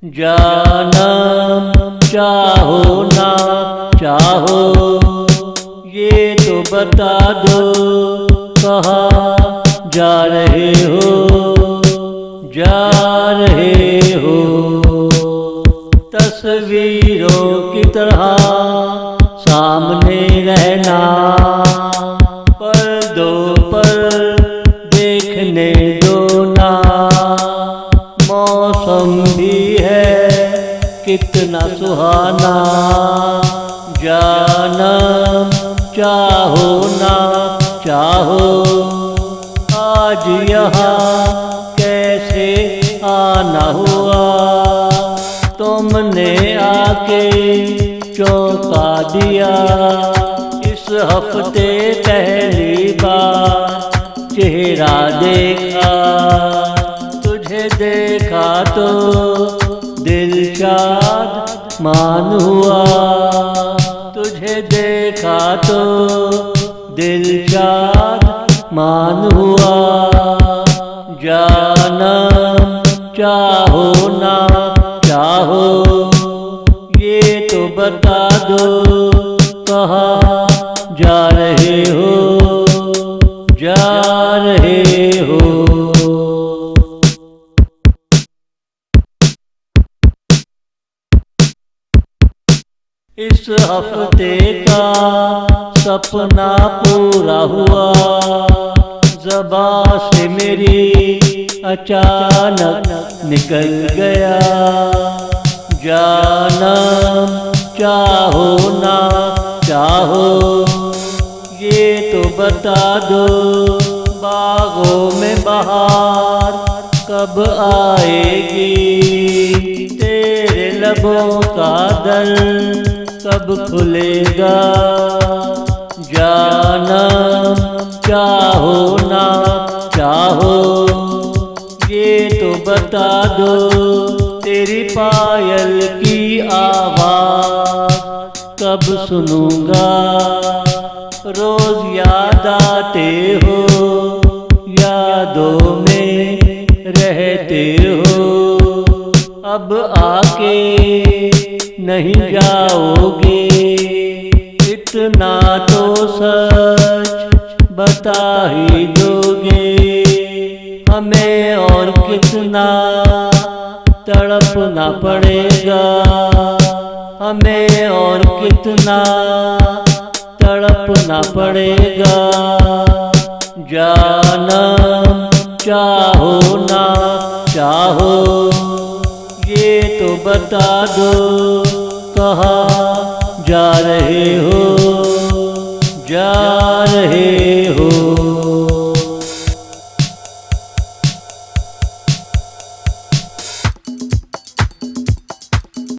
जानम चाहो ना चाहो ये तो बता दो, कहाँ जा रहे हो, जा रहे हो। तस्वीरों की तरह सामने रहना, पर्दों पर देखने दो ना। मौसम भी है कितना सुहाना, जानम चाहो ना चाहो। आज यहाँ कैसे आना हुआ, तुमने आके चौंका दिया। इस हफ्ते पहली बार चेहरा देखा, तुझे देखा तो दिल शाद मान हुआ। तुझे देखा तो दिल शाद मान हुआ। जानम चाहो ना चाहो ये तो बता दो, कहाँ जा रहे हो, जा रहे हो। इस हफ्ते का सपना पूरा हुआ, ज़बां से मेरी अचानक निकल गया। जानम चाहो ना चाहो ये तो बता दो, बागों में बहार कब आएगी। तेरे लबों का दर कब खुलेगा। जानम चाहो ना चाहो ये तो बता दो, तेरी पायल की आवाज़ कब सुनूंगा। रोज याद आते हो, यादों में रहते हो। अब आके नहीं जाओगे, इतना तो सच बता ही दोगे। हमें और कितना तड़पना पड़ेगा, हमें और कितना तड़पना पड़ेगा। जानम चाहो ना चाहो ये तो बता दो, कहाँ जा रहे हो, जा रहे